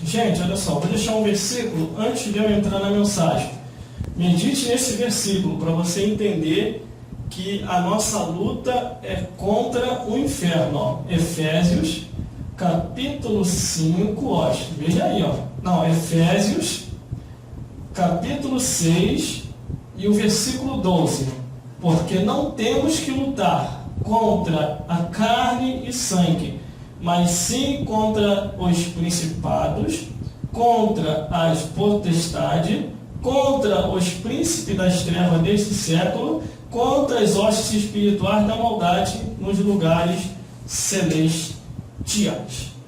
Gente, olha só, vou deixar um versículo antes de eu entrar na mensagem. Medite nesse versículo para você entender que a nossa luta é contra o inferno. Ó. Efésios, capítulo 5, ó, veja aí, ó. Não, Efésios, capítulo 6 e o versículo 12. Porque não temos que lutar contra a carne e sangue, mas sim contra os principados, contra as potestades, contra os príncipes das trevas deste século, contra as hostes espirituais da maldade nos lugares celestiais.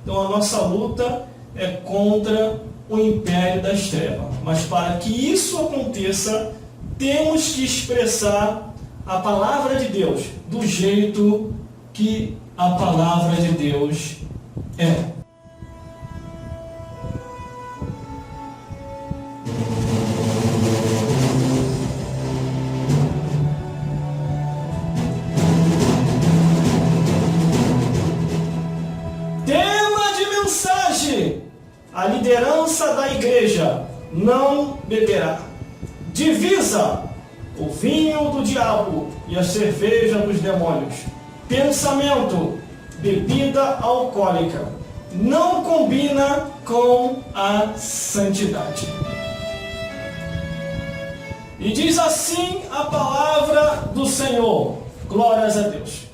Então a nossa luta é contra o império das trevas. Mas para que isso aconteça, temos que expressar a palavra de Deus do jeito que a palavra de Deus é. A liderança da igreja não beberá. Divisa: o vinho do diabo e a cerveja dos demônios. Pensamento: bebida alcoólica. Não combina com a santidade. E diz assim a palavra do Senhor. Glórias a Deus.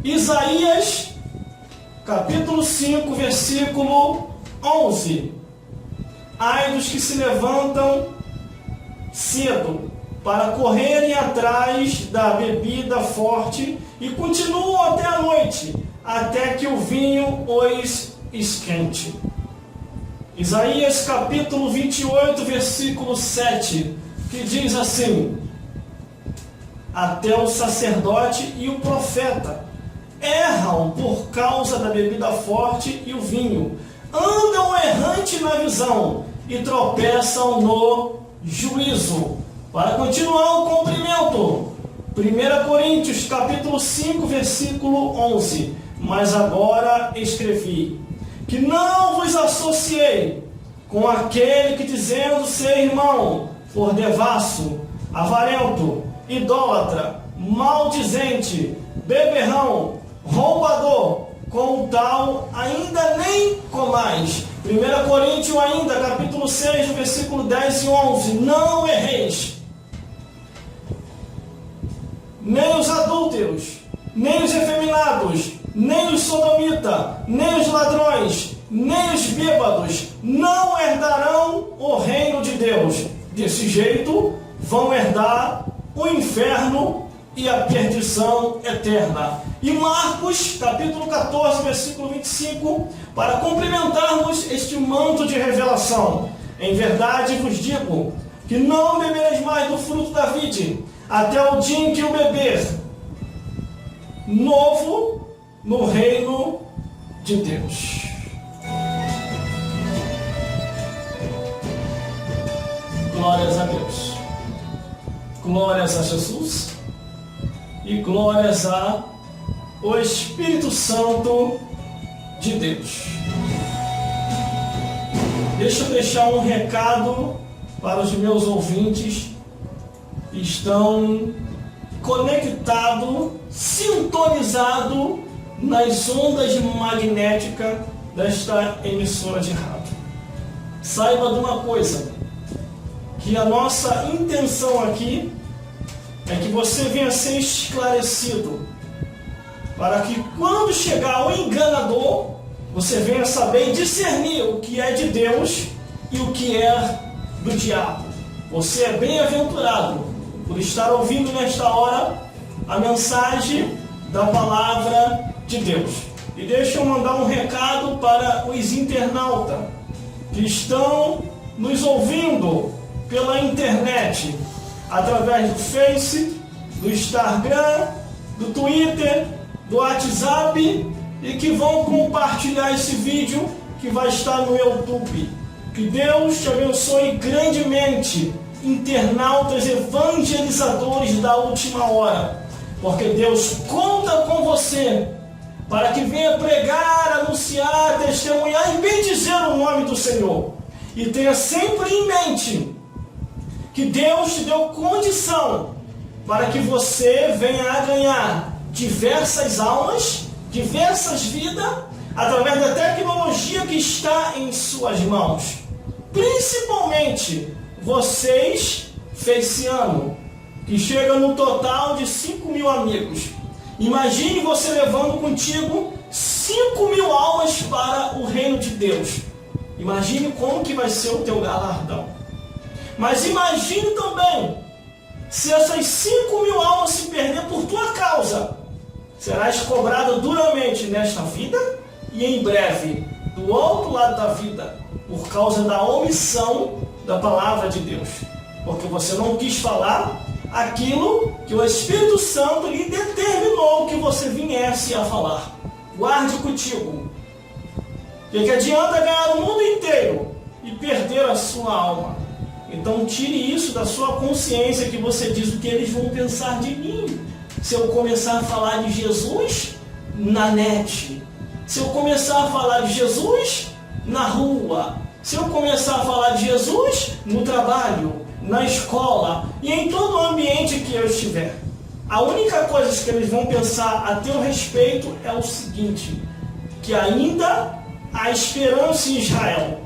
Isaías, capítulo 5, versículo 11. Ai dos que se levantam cedo para correrem atrás da bebida forte e continuam até a noite, até que o vinho os esquente. Isaías capítulo 28, versículo 7, que diz assim: até o sacerdote e o profeta erram por causa da bebida forte e o vinho, andam errante na visão e tropeçam no juízo. Para continuar o cumprimento, 1 Coríntios capítulo 5, versículo 11. Mas agora escrevi que não vos associei com aquele que, dizendo ser irmão, for devasso, avarento, idólatra, maldizente, beberrão, roubador, com o tal ainda nem comais. 1 Coríntios ainda, capítulo 6, versículo 10 e 11. Não erreis. Nem os adúlteros, nem os efeminados, nem os sodomitas, nem os ladrões, nem os bêbados não herdarão o reino de Deus. Desse jeito vão herdar o inferno e a perdição eterna. E Marcos, capítulo 14, versículo 25, para complementarmos este manto de revelação. Em verdade vos digo, que não bebereis mais do fruto da vide, até o dia em que o beber novo no reino de Deus. Glórias a Deus. Glórias a Jesus. E glórias ao Espírito Santo de Deus. Deixa eu deixar um recado para os meus ouvintes que estão conectados, sintonizados nas ondas magnéticas desta emissora de rádio. Saiba de uma coisa, que a nossa intenção aqui é que você venha ser esclarecido, para que quando chegar o enganador, você venha saber discernir o que é de Deus e o que é do diabo. Você é bem-aventurado por estar ouvindo nesta hora a mensagem da palavra de Deus. E deixa eu mandar um recado para os internautas que estão nos ouvindo pela internet, através do Face, do Instagram, do Twitter, do WhatsApp, e que vão compartilhar esse vídeo que vai estar no YouTube. Que Deus te abençoe grandemente, internautas evangelizadores da última hora, porque Deus conta com você para que venha pregar, anunciar, testemunhar e bendizer o nome do Senhor. E tenha sempre em mente que Deus te deu condição para que você venha a ganhar diversas almas, diversas vidas, através da tecnologia que está em suas mãos. Principalmente vocês, Feliciano, que chega no total de 5.000 amigos. Imagine você levando contigo 5.000 almas para o reino de Deus. Imagine como que vai ser o teu galardão. Mas imagine também, se essas 5.000 almas se perder por tua causa, serás cobrado duramente nesta vida e em breve, do outro lado da vida, por causa da omissão da palavra de Deus. Porque você não quis falar aquilo que o Espírito Santo lhe determinou que você viesse a falar. Guarde contigo. O que adianta ganhar o mundo inteiro e perder a sua alma? Então tire isso da sua consciência, que você diz: o que eles vão pensar de mim se eu começar a falar de Jesus na net, se eu começar a falar de Jesus na rua, se eu começar a falar de Jesus no trabalho, na escola e em todo o ambiente que eu estiver. A única coisa que eles vão pensar a teu respeito é o seguinte: que ainda há esperança em Israel,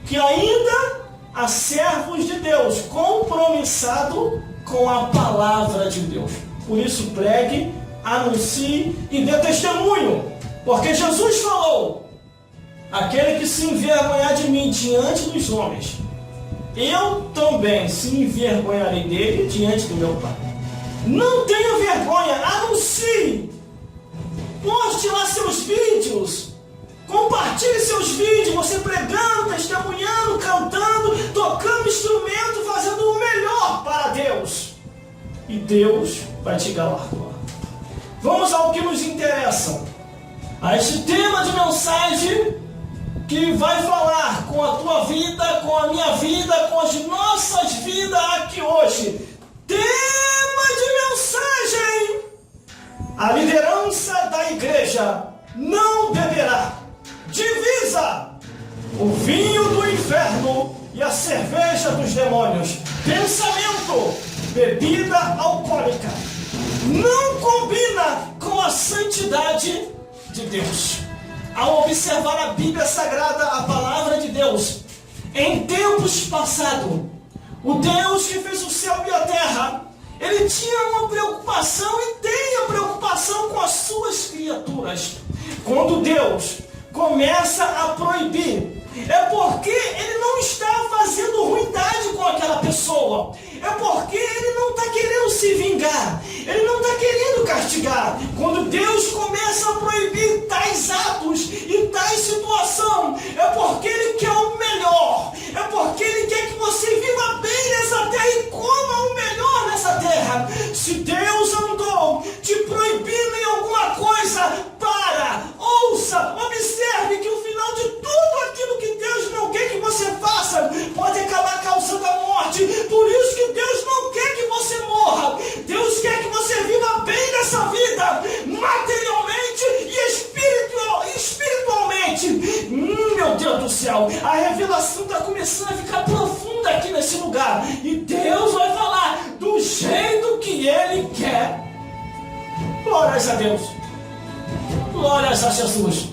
que ainda há servos de Deus compromissados com a palavra de Deus. Por isso pregue, anuncie e dê testemunho, porque Jesus falou: aquele que se envergonhar de mim diante dos homens, eu também se envergonharei dele diante do meu Pai. Não tenha vergonha, anuncie, poste lá seus vídeos, compartilhe seus vídeos, você pregando, testemunhando, cantando, tocando instrumento, fazendo o melhor para Deus. E Deus vai te galardoar. Vamos ao que nos interessa, a este tema de mensagem que vai falar com a tua vida, com a minha vida, com as nossas vidas aqui hoje. Tema de mensagem: a liderança da igreja não beberá. Divisa: o vinho do inferno e a cerveja dos demônios. Pensamento: bebida alcoólica. Não combina com a santidade de Deus. Ao observar a Bíblia Sagrada, a palavra de Deus, em tempos passados, o Deus que fez o céu e a terra, ele tinha uma preocupação e tem a preocupação com as suas criaturas. Quando Deus começa a proibir, é porque ele não está fazendo ruindade com aquela pessoa, é porque ele não está querendo se vingar, ele não está querendo castigar. Quando Deus começa a proibir tais atos e tais situação, é porque ele quer o melhor, é porque ele quer que você viva bem nessa terra e coma o melhor nessa terra. Se Deus andou te proibindo em alguma coisa, ouça, observe que o final de tudo aquilo que Deus não quer que você faça pode acabar causando a morte. Por isso que Deus não quer que você morra. Deus quer que você viva bem nessa vida, materialmente e espiritualmente. Meu Deus do céu, a revelação está começando a ficar profunda aqui nesse lugar. E Deus vai falar do jeito que Ele quer. Glórias a Deus. Glórias a Jesus.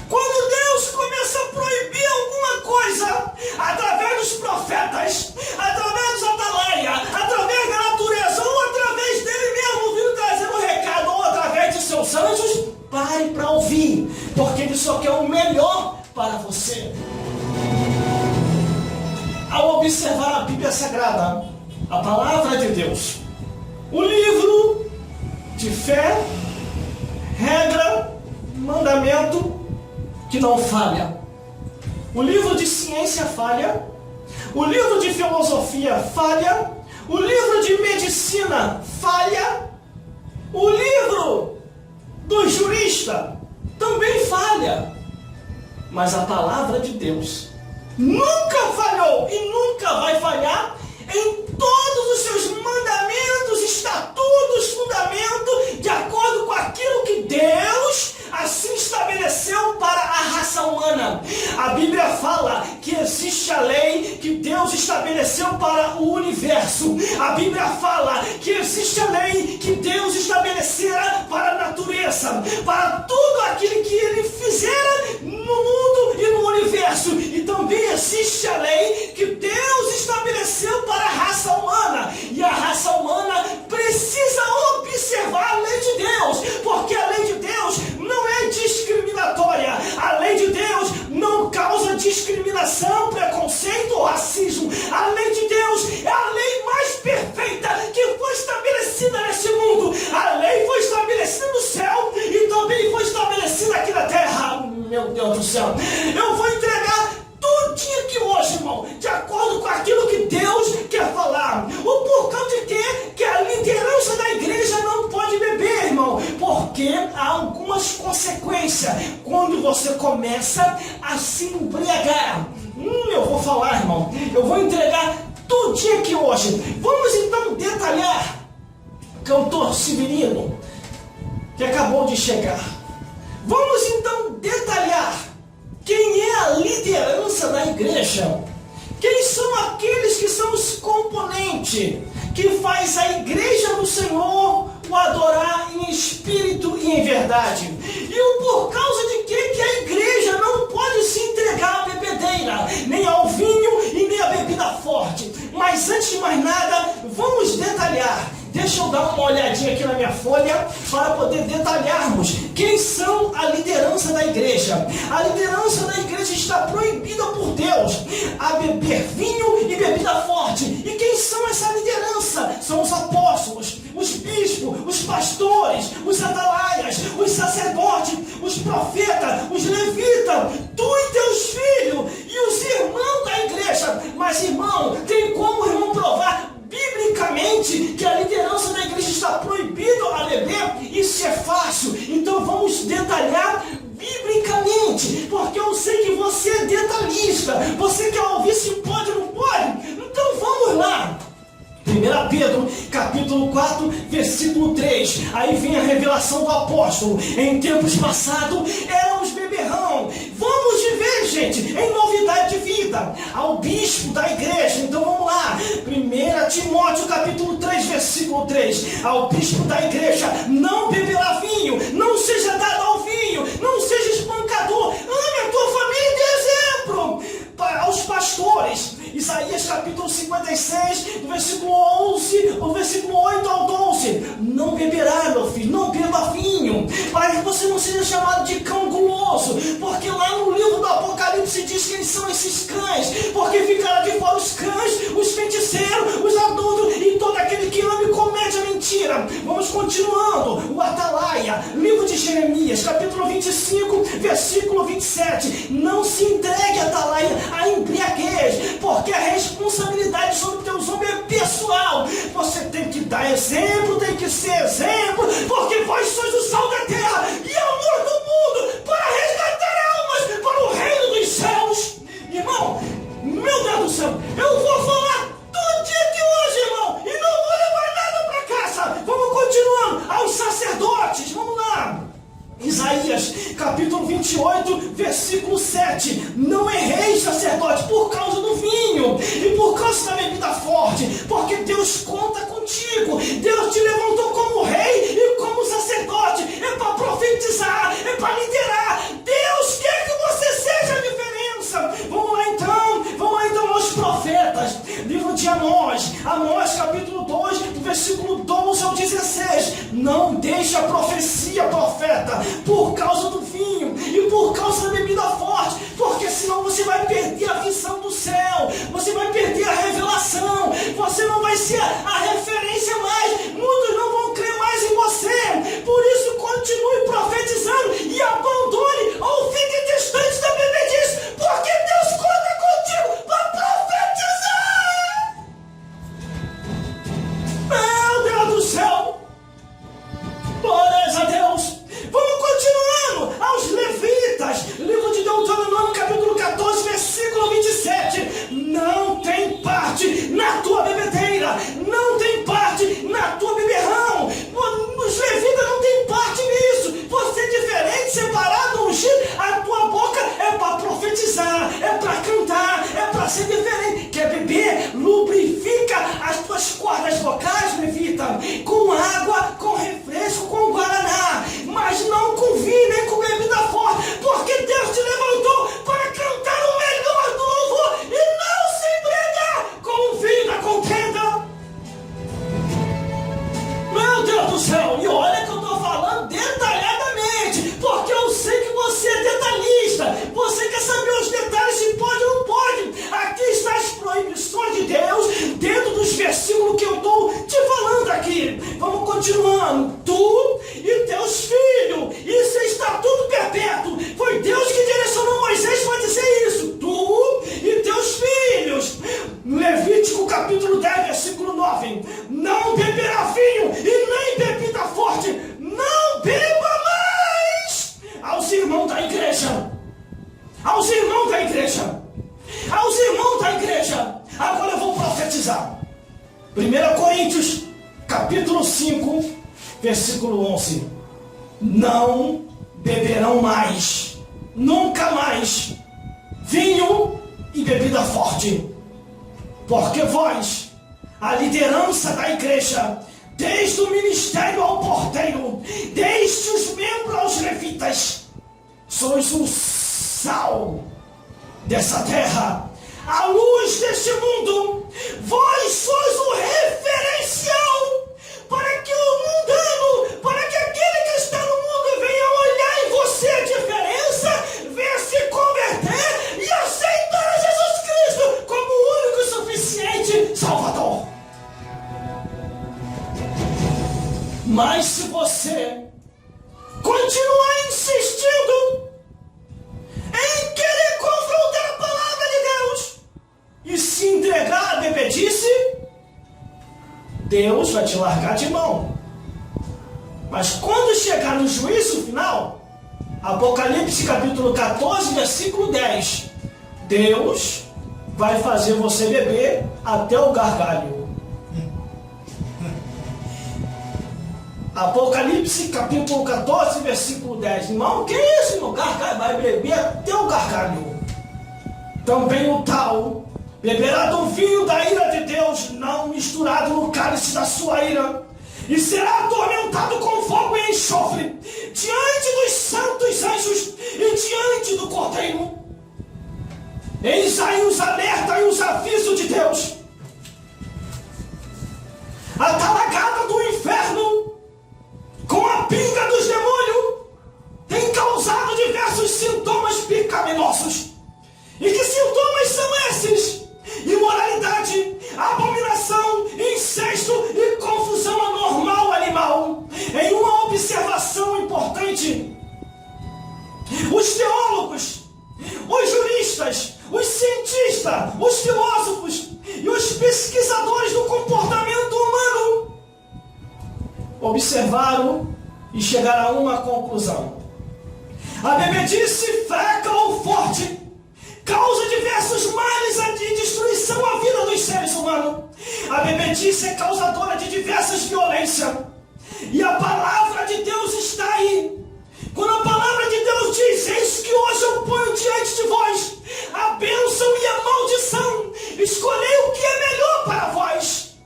Quando Deus começa a proibir alguma coisa, através dos profetas, através dos atalaia, através da natureza, ou através dele mesmo vindo trazendo um recado, ou através de seus anjos, pare para ouvir, porque ele só quer o melhor para você. Ao observar a Bíblia Sagrada, a palavra de Deus, o livro de fé, regra, mandamento que não falha. O livro de ciência falha, o livro de filosofia falha, o livro de medicina falha, o livro do jurista também falha. Mas a palavra de Deus nunca falhou e nunca vai falhar em todos os seus mandamentos, estatutos, fundamentos, de acordo com aquilo que Deus assim estabeleceu para a raça humana. A Bíblia fala que existe a lei que Deus estabeleceu para o universo. A Bíblia fala que existe a lei que Deus estabelecera para a natureza, para tudo aquilo que Ele fizera no mundo e no universo. E também existe a lei que Deus estabeleceu para a raça humana. E a raça humana precisa observar a lei de Deus, porque a lei de Deus não é discriminatória. A lei de Deus não causa discriminação, preconceito ou racismo. A lei de Deus é a lei mais perfeita que foi estabelecida neste mundo. A lei foi estabelecida no céu e também foi estabelecida aqui na terra. Meu Deus do céu, eu vou entregar tudinho aqui hoje, irmão, de acordo com aquilo que Deus quer falar. Ou por causa de quê? Que a liderança da igreja não pode beber, irmão, porque há algumas consequências quando você começa a se embriagar. Eu vou falar, irmão, eu vou entregar tudinho aqui hoje. Vamos então detalhar. Cantor Severino, que acabou de chegar. Vamos então detalhar quem é a liderança da igreja. Quem são aqueles que são os componentes que faz a igreja do Senhor o adorar em espírito e em verdade. E por causa de que a igreja não pode se entregar à bebedeira, nem ao vinho e nem à bebida forte. Mas antes de mais nada, vamos detalhar. Deixa eu dar uma olhadinha aqui na minha folha para poder detalharmos quem são a liderança da igreja. A liderança da igreja está proibida por Deus a beber vinho e bebida forte. E quem são essa liderança? São os apóstolos, os bispos, os pastores, os atalaias, os sacerdotes, os profetas, os levitas, tu e teus filhos e os irmãos da igreja. Mas, irmão, tem como o irmão provar biblicamente que a liderança da igreja está proibido a beber? Isso é fácil. Então vamos detalhar biblicamente, porque eu sei que você é detalhista. Você quer ouvir se pode ou não pode? Então vamos lá. 1 Pedro, capítulo 4, versículo 3. Aí vem a revelação do apóstolo. Em tempos passados éramos beberrão. Vamos viver, gente, em novidade de vida. Ao bispo da igreja. Então vamos lá. 1 Timóteo, capítulo 3, versículo 3. Ao bispo da igreja: não beberá vinho, não seja dado ao vinho, não seja espancador. Ame a tua família e dê exemplo. Aos pastores, Isaías capítulo 56, do versículo 11, o versículo 8 ao 12. Não beberá, meu filho, não beba vinho, para que você não seja chamado de cão guloso, porque lá no livro do Apocalipse diz quem são esses cães, porque ficará de fora os cães, os feiticeiros, os adultos e todo aquele que ama e comete a mentira. Vamos continuando. O Atalaia, livro de Jeremias, capítulo 25, versículo 27. Não se entregue, Atalaia, a embriaguez, porque a responsabilidade sobre teus ombros é pessoal. Você tem que dar exemplo, tem que ser exemplo, porque vós sois o sal da terra e a luz do mundo, para resgatar almas para o reino dos céus. Irmão, meu Deus do céu, eu vou falar todo dia aqui hoje, irmão, e não vou levar nada para casa. Vamos continuando. Aos sacerdotes, vamos lá. Isaías, capítulo 28, versículo 7. Não erreis, sacerdote, por causa do vinho e por causa da bebida forte, porque Deus conta contigo. Deus te levantou como rei e como sacerdote. É para profetizar, é para liderar. Deus quer que você seja a diferença. Vamos lá então aos profetas. Livro de Amós, capítulo 2, do versículo 12 ao 16. Não deixe a profecia, profeta, por causa do vinho e por causa da bebida forte, porque senão você vai perder a visão do céu, você vai perder a revelação, você não vai ser a referência mais, muitos não vão crer mais em você. Por isso continue profetizando e abandone ou fique distante da bebedice, porque Deus conta contigo para profetizar. Meu Deus do céu, glórias a Deus. Vamos continuando. Aos levitas, livro de Deuteronômio, capítulo 14, versículo 26. das bocais, levita, com água, com refresco, com guaraná, mas não com vinho nem com bebida forte, porque Deus te levantou para cantar o melhor do louvor e não se embriagar com o vinho da contenda. Meu Deus do céu, e olha que eu estou falando detalhadamente, porque eu sei que você é detalhista, você quer saber os detalhes se pode ou não pode. Aqui estão as proibições de Deus, dentro dos versículos que eu estou te falando aqui. Vamos continuando. Tu e teus filhos, isso é estatuto perpétuo. Foi Deus que direcionou Moisés para dizer isso. Tu e teus filhos. Levítico capítulo 10, versículo 9. Não beberá vinho e nem bebida forte. Não beba mais. Aos irmãos da igreja. Aos irmãos da igreja. Aos irmãos da igreja. Agora eu vou profetizar. 1 Coríntios capítulo 5, versículo 11. Não beberão mais, nunca mais, vinho e bebida forte, porque vós, a liderança da igreja, desde o ministério ao porteiro, desde os membros aos levitas, sois o sal dessa terra, a luz deste mundo. Vós sois o referencial para que o mundano, para que aquele que está no mundo venha olhar em você a diferença, venha se converter e aceitar Jesus Cristo como o único e suficiente Salvador. Mas se você continuar insistindo em querer confrontar a palavra de Deus e se entregar à bebedice, Deus vai te largar de mão. Mas quando chegar no juízo final, Apocalipse capítulo 14, versículo 10, Deus vai fazer você beber até o gargalho. Apocalipse capítulo 14, versículo 10. Irmão, que isso, irmão? Gargalho, vai beber até o gargalho. Também o tal beberá do vinho da ira de Deus, não misturado no cálice da sua ira, e será atormentado com fogo e enxofre, diante dos santos anjos e diante do Cordeiro. Eis aí os alertas e os avisos de Deus. A talagada do inferno, com a pinga dos demônios, tem causado diversos sintomas pecaminosos. E que sintomas são esses? Imoralidade, abominação, incesto e confusão anormal animal. Em uma observação importante, os teólogos, os juristas, os cientistas, os filósofos e os pesquisadores do comportamento humano observaram e chegaram a uma conclusão. A bebedice fraca ou forte causa diversos males de destruição à vida dos seres humanos. A bebedice é causadora de diversas violências. E a palavra de Deus está aí. Quando a palavra de Deus diz: eis que hoje eu ponho diante de vós a bênção e a maldição, escolhei o que é melhor para vós.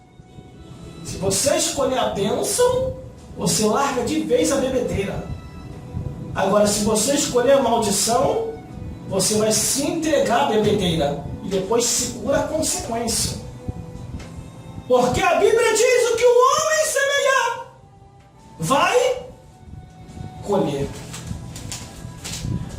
Se você escolher a bênção, você larga de vez a bebedeira. Agora, se você escolher a maldição, você vai se entregar à bebedeira e depois segura a consequência. Porque a Bíblia diz: o que o homem semear, vai colher.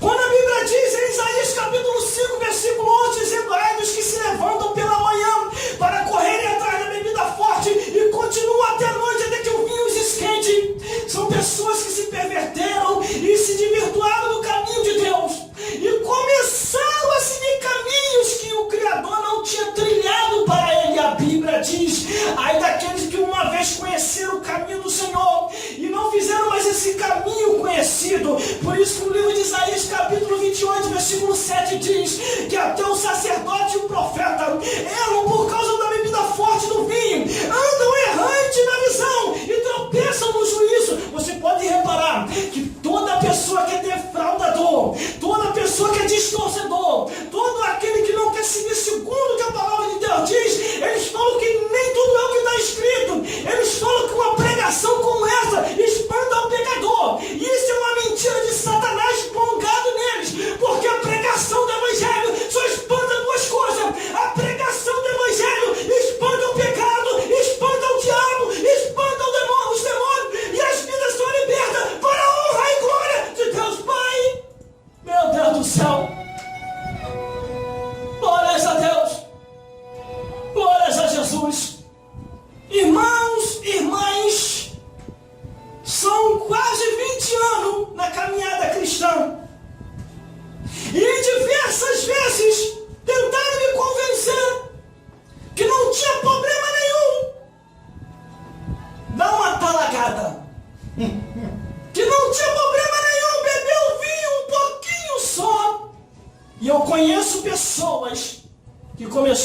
Quando a Bíblia diz em Isaías capítulo 5, versículo 11, dizendo: ai dos que se levantam pela manhã para correrem atrás da bebida forte e continuam até a noite até que o vinho os esquente. São pessoas que se perverteram e se desvirtuaram do caminho de Deus e começaram a seguir caminhos que o Criador não tinha trilhado para ele. A Bíblia diz: ai daqueles que uma vez conheceram o caminho do Senhor e não fizeram mais esse caminho conhecido. Por isso que o livro de Isaías capítulo 28, versículo 7 diz que até o sacerdote e o profeta erram por causa da bebida forte do vinho, andam errantes na visão e tropeçam no juízo. Você pode reparar que toda pessoa que é defraudador, toda pessoa que é distorcedor, todo aquele que não quer seguir segundo o que a palavra de Deus diz, eles falam que nem tudo é o que está escrito.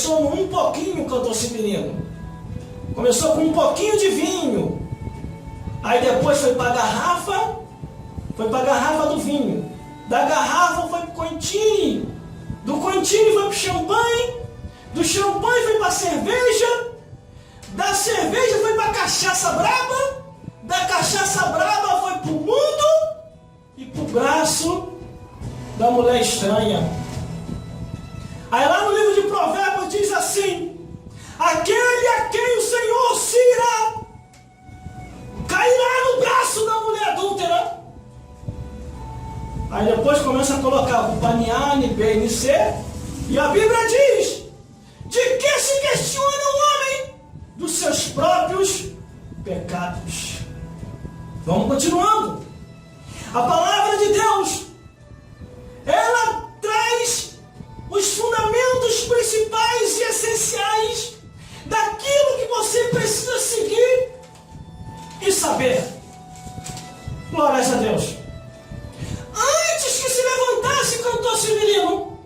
começou num pouquinho, cantor Severino. Começou com um pouquinho de vinho. Aí depois foi para a garrafa. Foi para a garrafa do vinho. Da garrafa foi para o contine. Do contine foi para o champanhe. Do champanhe foi para a cerveja. Da cerveja foi para a cachaça braba. Da cachaça braba foi para o mundo. E para o braço da mulher estranha. Aí lá no livro de Provérbios diz assim: aquele a quem o Senhor se irá, cairá no braço da mulher adúltera. Aí depois começa a colocar o Paniane, BNC, e a Bíblia diz: de que se questiona o homem? Dos seus próprios pecados. Vamos continuando. A palavra de Deus, ela traz os fundamentos principais e essenciais daquilo que você precisa seguir e saber. Glórias a Deus. Antes que se levantasse cantor Severino,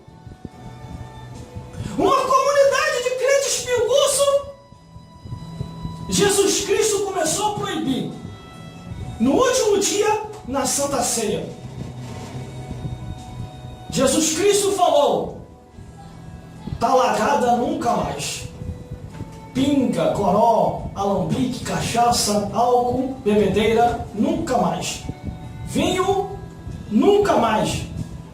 uma comunidade de crentes pinguço, Jesus Cristo começou a proibir, no último dia, na Santa Ceia. Jesus Cristo falou: talagada nunca mais. Pinga, goró, alambique, cachaça, álcool, bebedeira, nunca mais. Vinho, nunca mais.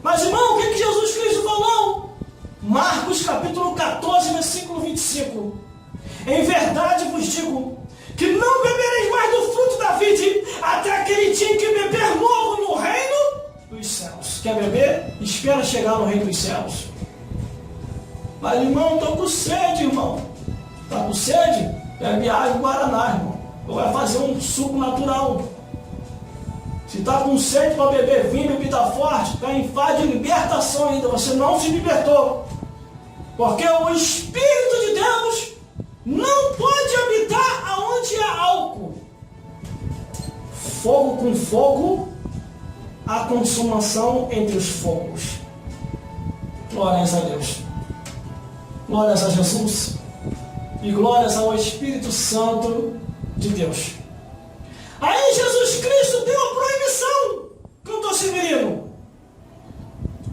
Mas irmão, o que Jesus Cristo falou? Marcos capítulo 14, versículo 25. Em verdade vos digo que não bebereis mais do fruto da vide até aquele dia que beber novo no reino dos céus. Quer beber? Espera chegar no reino dos céus. Mas irmão, estou com sede, irmão. Está com sede? Bebe água e guaraná, irmão. Ou vai fazer um suco natural. Se está com sede para beber vinho, bebida forte, está em fase de libertação ainda. Você não se libertou. Porque o Espírito de Deus não pode habitar aonde há álcool. Fogo com fogo, a consumação entre os fogos. Glórias a Deus. Glórias a Jesus. E glórias ao Espírito Santo de Deus. Aí Jesus Cristo deu a proibição, cantor Severino.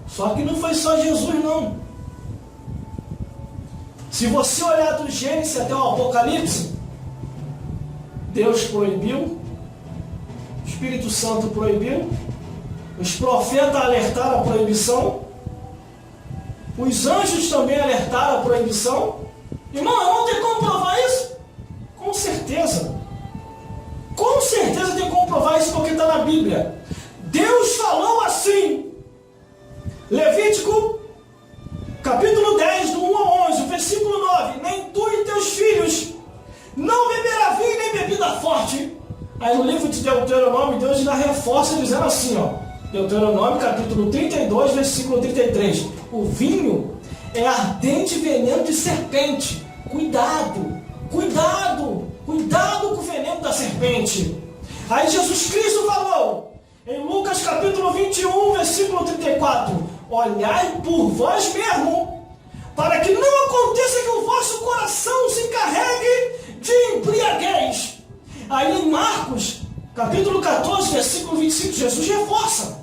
Só que não foi só Jesus, não. Se você olhar do Gênesis até o Apocalipse, Deus proibiu, o Espírito Santo proibiu, os profetas alertaram a proibição, os anjos também alertaram a proibição. Irmão, não tem como provar isso? Com certeza. Com certeza tem como provar isso porque está na Bíblia. Deus falou assim, Levítico capítulo 10, do 1 ao 11, versículo 9. Nem tu e teus filhos não beberá vinho nem bebida forte. Aí no livro de Deuteronômio, Deus ainda reforça dizendo assim, ó. Deuteronômio capítulo 32, versículo 33. O vinho é ardente veneno de serpente. Cuidado, cuidado, cuidado com o veneno da serpente. Aí Jesus Cristo falou, em Lucas capítulo 21, versículo 34. Olhai por vós mesmo, para que não aconteça que o vosso coração se encarregue de embriaguez. Aí em Marcos, capítulo 14, versículo 25, Jesus reforça.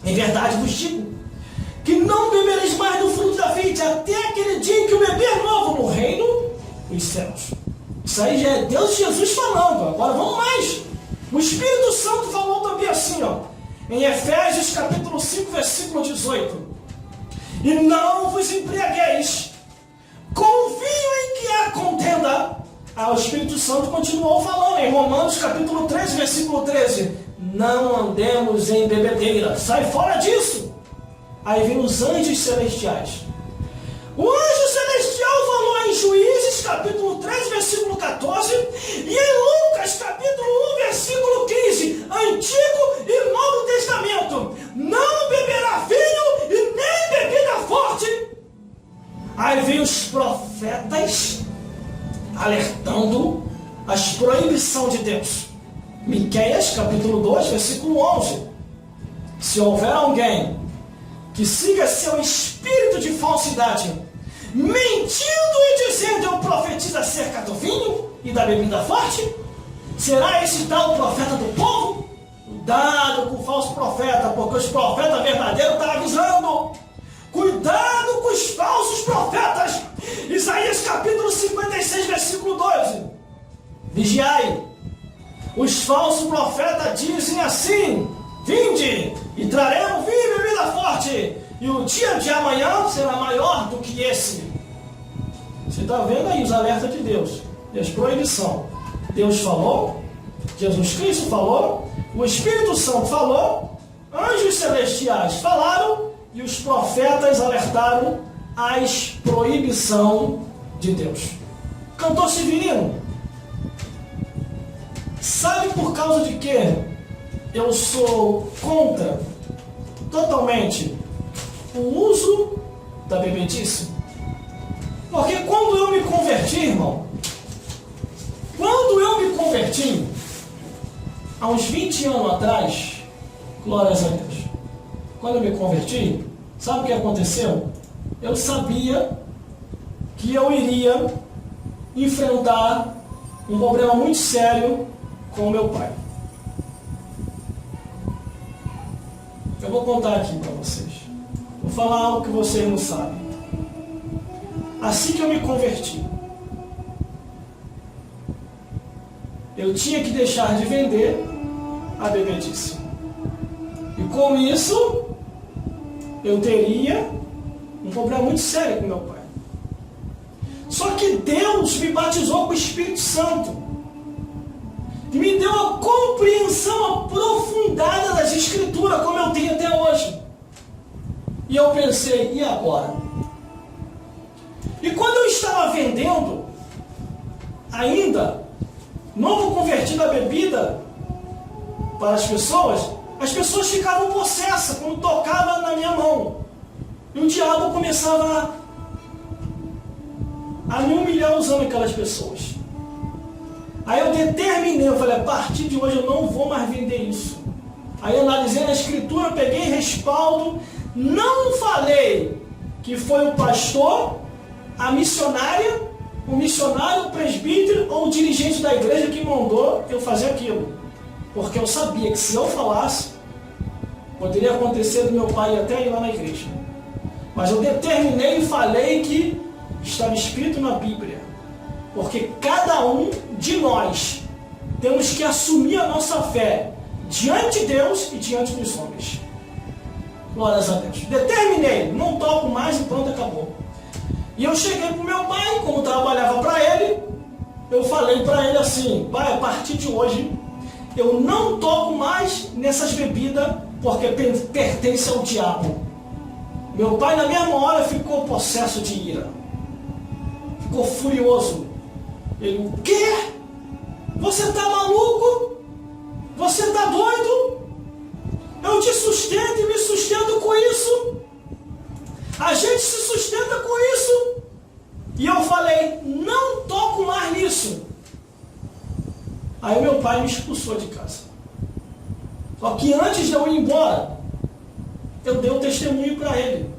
Em verdade vos digo, que não bebereis mais do fruto da vide, até aquele dia em que o beber novo no reino dos céus. Isso aí já é Deus e Jesus falando. Agora vamos mais. O Espírito Santo falou também assim, ó. Em Efésios capítulo 5, versículo 18. E não vos embriagueis com vinho em que há contenda. O Espírito Santo continuou falando em Romanos capítulo 13, versículo 13. Não andemos em bebedeira. Sai fora disso. Aí vem os anjos celestiais. O anjo celestial falou em Juízes capítulo 3, versículo 14. E em Lucas capítulo 1, versículo 15. Antigo e Novo Testamento. Não beberá vinho e nem bebida forte. Aí vem os profetas alertando as proibições de Deus. Miqueias capítulo 2, versículo 11. Se houver alguém que siga seu espírito de falsidade mentindo e dizendo: eu profetizo acerca do vinho e da bebida forte? Será esse tal profeta do povo? Cuidado com o falso profeta, porque os profetas verdadeiros estão avisando. Cuidado com os falsos profetas. Isaías capítulo 56, versículo 12. Vigiai. Os falsos profetas dizem assim: vinde e traremos vinho e bebida forte, e o dia de amanhã será maior do que esse. Você está vendo aí os alertas de Deus e as proibições. Deus falou, Jesus Cristo falou, o Espírito Santo falou, anjos celestiais falaram e os profetas alertaram as proibições de Deus. Cantor Severino, sabe por causa de que eu sou contra totalmente o uso da bebedice? Porque quando eu me converti, irmão, há uns 20 anos atrás, glórias a Deus, quando eu me converti, sabe o que aconteceu? Eu sabia que eu iria enfrentar um problema muito sério com o meu pai. Eu vou contar aqui para vocês. Vou falar algo que vocês não sabem. Assim que eu me converti, eu tinha que deixar de vender a bebedice. E com isso, eu teria um problema muito sério com meu pai. Só que Deus me batizou com o Espírito Santo. E me deu uma compreensão aprofundada das Escrituras, como eu tenho até hoje. E eu pensei, e agora? E quando eu estava vendendo, ainda, novo convertido à bebida para as pessoas ficavam possessas quando tocava na minha mão. E o diabo começava a me humilhar usando aquelas pessoas. Aí eu determinei, eu falei, a partir de hoje eu não vou mais vender isso. Aí eu analisei na Escritura, peguei respaldo, não falei que foi o pastor, a missionária, o missionário, o presbítero ou o dirigente da igreja que mandou eu fazer aquilo. Porque eu sabia que se eu falasse, poderia acontecer do meu pai até ir lá na igreja. Mas eu determinei e falei que estava escrito na Bíblia. Porque cada um de nós temos que assumir a nossa fé diante de Deus e diante dos homens. Glórias a Deus. Determinei, não toco mais e pronto, acabou. E eu cheguei para o meu pai, como trabalhava para ele, eu falei para ele assim: pai, a partir de hoje, eu não toco mais nessas bebidas, porque pertence ao diabo. Meu pai, na mesma hora, ficou possesso de ira. Ficou furioso. Ele: o quê? Você está maluco? Você está doido? Eu te sustento e me sustento com isso. A gente se sustenta com isso. E eu falei: não toco mais nisso. Aí meu pai me expulsou de casa. Só que antes de eu ir embora, eu dei um testemunho para ele.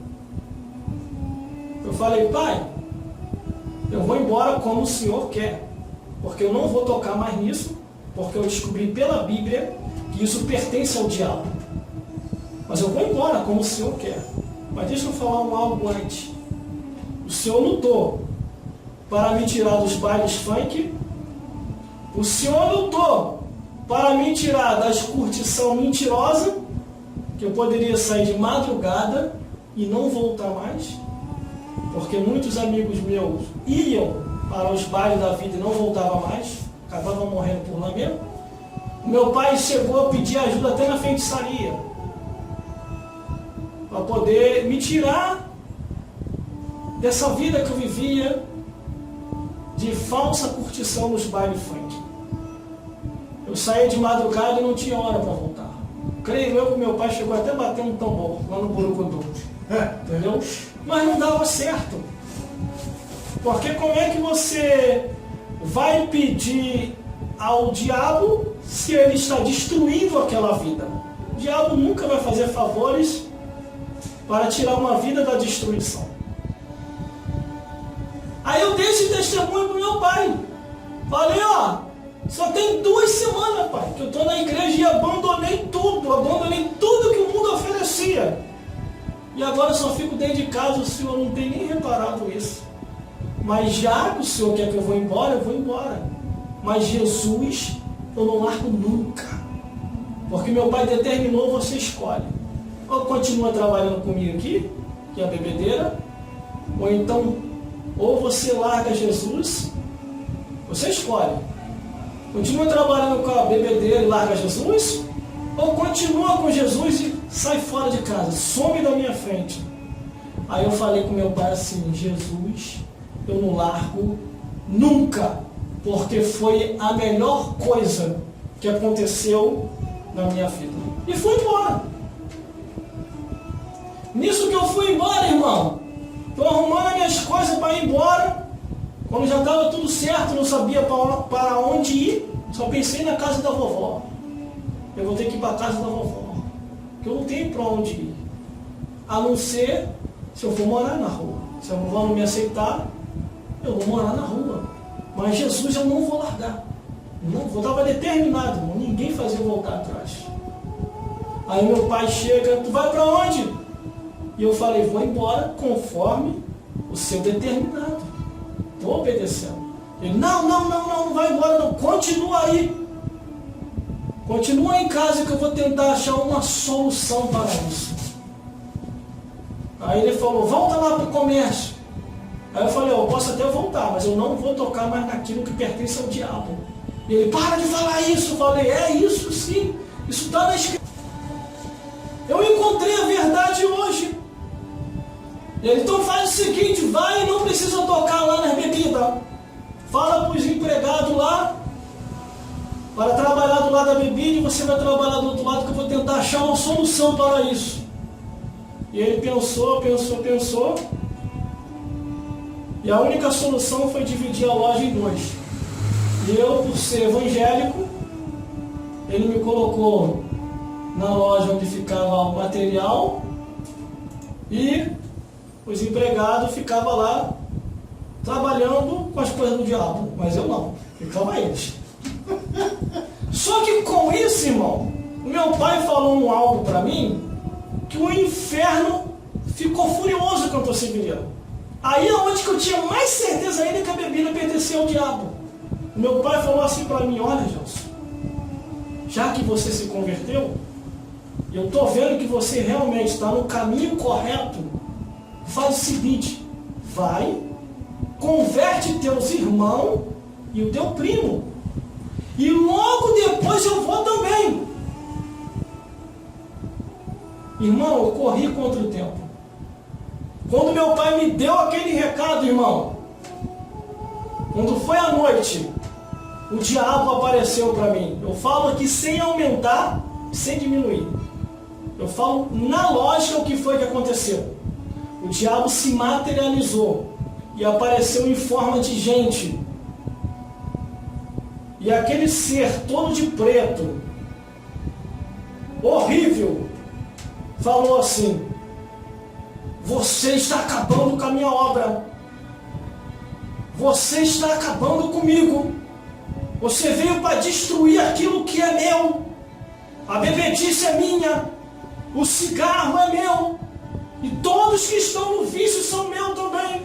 Eu falei: pai, eu vou embora como o senhor quer, porque eu não vou tocar mais nisso, porque eu descobri pela Bíblia que isso pertence ao diabo. Mas eu vou embora como o senhor quer. Mas deixa eu falar algo antes. O senhor lutou para me tirar dos bailes funk. O senhor lutou para me tirar das curtição mentirosa, que eu poderia sair de madrugada e não voltar mais. Porque muitos amigos meus iam para os bailes da vida e não voltavam mais, acabavam morrendo por lá mesmo. O meu pai chegou a pedir ajuda até na feitiçaria, para poder me tirar dessa vida que eu vivia de falsa curtição nos bailes funk. Eu saía de madrugada e não tinha hora para voltar. Creio eu que meu pai chegou até a bater um tambor lá no Burucutu. Entendeu? Mas não dava certo. Porque como é que você vai pedir ao diabo se ele está destruindo aquela vida? O diabo nunca vai fazer favores para tirar uma vida da destruição. Aí eu dei esse testemunho pro meu pai. Falei, ó, só tem 2 semanas, pai, que eu estou na igreja e abandonei tudo que o mundo oferecia. E agora eu só fico dentro de casa, o senhor não tem nem reparado isso. Mas já que o senhor quer que eu vou embora, eu vou embora. Mas Jesus, eu não largo nunca. Porque meu pai determinou, você escolhe. Ou continua trabalhando comigo aqui, que é a bebedeira, ou então, ou você larga Jesus, você escolhe. Continua trabalhando com a bebedeira e larga Jesus, ou continua com Jesus e sai fora de casa, some da minha frente. Aí eu falei com meu pai assim, Jesus, eu não largo nunca, porque foi a melhor coisa que aconteceu na minha vida. E fui embora. Nisso que eu fui embora, irmão, estou arrumando as minhas coisas para ir embora. Quando já estava tudo certo, não sabia para onde ir, só pensei na casa da vovó. Eu vou ter que ir para a casa da vovó, porque eu não tenho para onde ir. A não ser se eu for morar na rua. Se a vovó não me aceitar, eu vou morar na rua. Mas Jesus eu não vou largar. Não vou, estava determinado, irmão. Ninguém fazia eu voltar atrás. Aí meu pai chega, tu vai para onde? E eu falei, vou embora conforme o seu determinado. Estou obedecendo. Ele, não vai embora não, continua aí. Continua em casa que eu vou tentar achar uma solução para isso. Aí ele falou, volta lá para o comércio. Aí eu falei, eu posso até voltar, mas eu não vou tocar mais naquilo que pertence ao diabo. E ele, para de falar isso. Eu falei, é isso sim, isso está na escritura. Eu encontrei a verdade hoje. Ele, então faz o seguinte, vai e não precisa tocar lá nas bebidas. Fala para os empregados lá, para trabalhar do lado da bebida, e você vai trabalhar do outro lado, que eu vou tentar achar uma solução para isso. E ele pensou, e a única solução foi dividir a loja em 2. E eu, por ser evangélico, ele me colocou na loja onde ficava o material, e os empregados ficavam lá trabalhando com as coisas do diabo, mas eu não, ficava eles. Só que com isso, irmão, meu pai falou algo para mim, que o inferno ficou furioso contra o Severino. Aí é onde que eu tinha mais certeza ainda que a bebida pertencia ao diabo. Meu pai falou assim para mim, olha, Gelson, já que você se converteu, eu estou vendo que você realmente está no caminho correto, faz o seguinte, vai, converte teus irmãos e o teu primo, e logo depois eu vou também. Irmão, eu corri contra o tempo. Quando meu pai me deu aquele recado, irmão, quando foi à noite, o diabo apareceu para mim. Eu falo aqui sem aumentar, sem diminuir. Eu falo na lógica o que foi que aconteceu. O diabo se materializou e apareceu em forma de gente. E aquele ser todo de preto, horrível, falou assim, você está acabando com a minha obra. Você está acabando comigo. Você veio para destruir aquilo que é meu. A bebedice é minha. O cigarro é meu. E todos que estão no vício são meus também.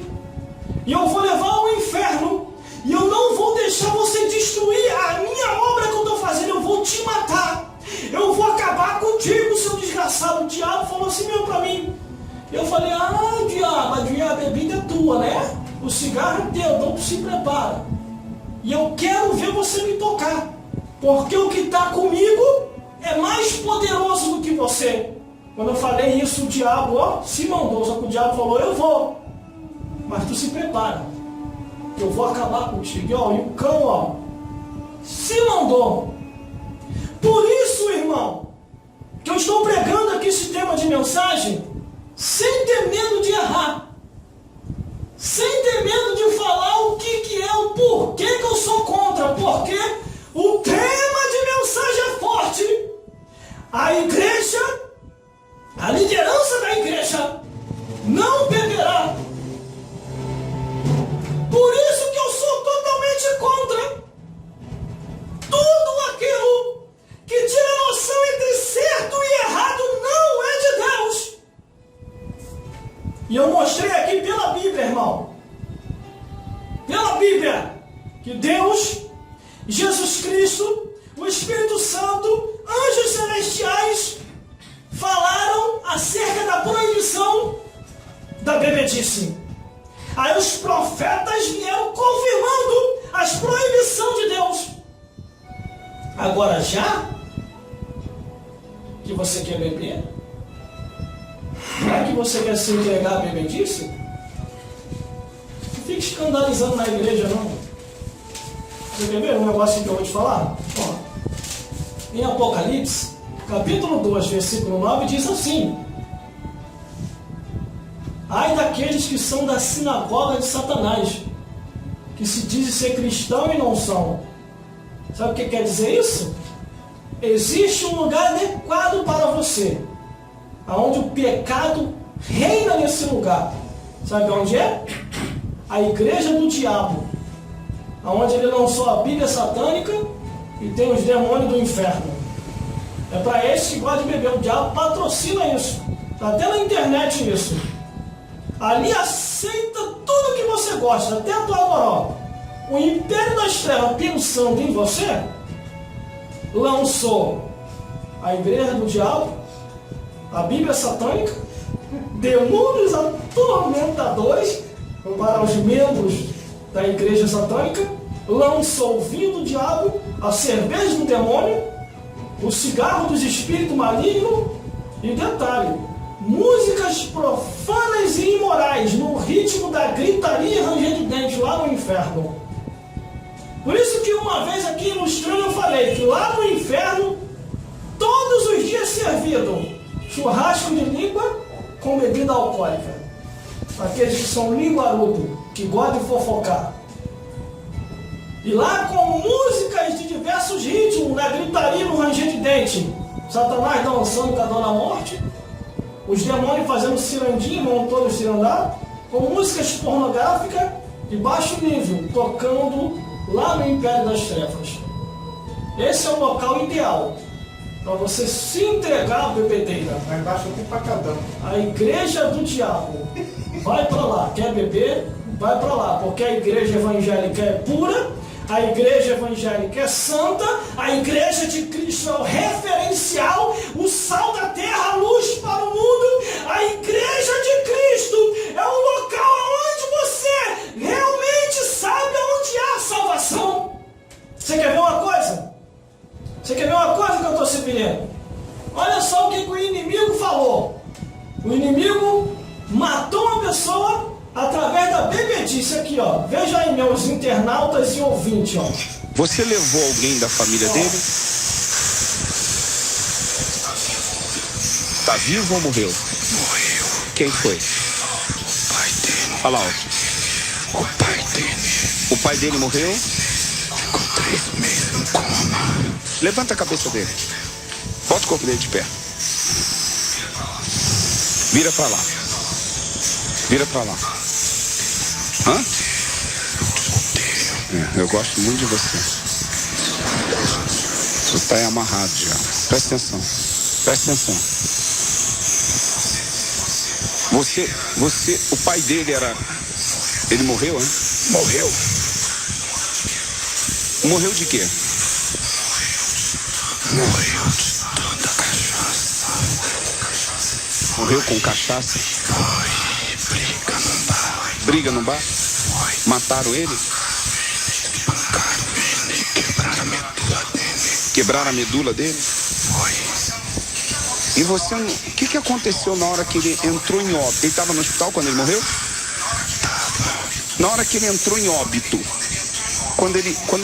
E eu vou levar ao inferno. E eu não vou deixar você destruir a minha obra que eu estou fazendo. Eu vou te matar. Eu vou acabar contigo, seu desgraçado. O diabo falou assim mesmo para mim. Eu falei, diabo, a bebida é tua, né? O cigarro é teu, então tu se prepara. E eu quero ver você me tocar. Porque o que está comigo é mais poderoso do que você. Quando eu falei isso, o diabo, se mandou. Só que o diabo falou, eu vou. Mas tu se prepara. Eu vou acabar contigo. E o cão, se mandou. Por isso, irmão, que eu estou pregando aqui esse tema de mensagem, sem ter medo de errar. Sem ter medo de falar o que é, o porquê que eu sou contra. Porque o tema de mensagem é forte. A igreja, a liderança da igreja, não beberá. Por Bíblia que Deus, Jesus Cristo, o Espírito Santo, anjos celestiais falaram acerca da proibição da bebedice. Aí os profetas vieram confirmando as proibições de Deus. Agora já que você quer beber, já que você quer se entregar à bebedice, não fique escandalizando na igreja não. Você quer ver um negócio que eu vou te falar? Ó, em Apocalipse, capítulo 2, versículo 9, diz assim: ai daqueles que são da sinagoga de Satanás, que se dizem ser cristão e não são. Sabe o que quer dizer isso? Existe um lugar adequado para você, onde o pecado reina nesse lugar. Sabe onde é? A igreja do diabo, onde ele lançou a Bíblia satânica e tem os demônios do inferno. É para esse que gosta de beber. O diabo patrocina isso. Está até na internet isso. Ali aceita tudo que você gosta, até a tua moral. O império das trevas, pensando em você, lançou a igreja do diabo, a Bíblia satânica, demônios atormentadores para os membros da igreja satânica, lançou o vinho do diabo, a cerveja do demônio, o cigarro dos espíritos malignos e, detalhe, músicas profanas e imorais no ritmo da gritaria e ranger de dentes lá no inferno. Por isso que uma vez aqui ilustrando eu falei que lá no inferno todos os dias servido churrasco de língua com bebida alcoólica. Aqueles que são linguarudo, que gostam de fofocar. E lá com músicas de diversos ritmos, na gritaria, no ranger de dente, Satanás dançando com a Dona Morte, os demônios fazendo cirandinho, vão todos cirandar, com músicas pornográficas de baixo nível, tocando lá no Império das Trevas. Esse é o local ideal para você se entregar à bebedeira. Lá embaixo tem pacadão. A igreja do diabo. Vai para lá. Quer beber? Vai para lá. Porque a igreja evangélica é pura, a igreja evangélica é santa, a igreja de Cristo é o referencial, o sal da terra, a luz para o mundo. A igreja de Cristo é o local onde você realmente sabe onde há salvação. Você quer ver uma coisa? Você quer ver uma coisa que eu estou se pedindo? Olha só o que o inimigo falou. O inimigo matou uma pessoa através da bebedice aqui, ó. Veja aí, meus internautas e ouvintes, ó. Você levou alguém da família dele? Tá vivo ou morreu? Morreu. Quem foi? O pai dele. Fala alto. O pai dele. O pai dele morreu? Ficou 3 meses em coma. Levanta a cabeça dele. Bota o corpo dele de pé. Vira pra lá. Vira pra lá. Hã? Eu gosto muito de você. Você está amarrado já. Presta atenção. Presta atenção. O pai dele era... Ele morreu, hein? Morreu. Morreu de quê? Morreu de tanta cachaça. Morreu com cachaça? Foi. Briga no bar. Briga no bar? Foi. Mataram ele? Espancaram ele. Quebraram a medula dele. Quebraram a medula dele? Foi. E você, o que aconteceu na hora que ele entrou em óbito? Ele estava no hospital quando ele morreu? Na hora que ele entrou em óbito, quando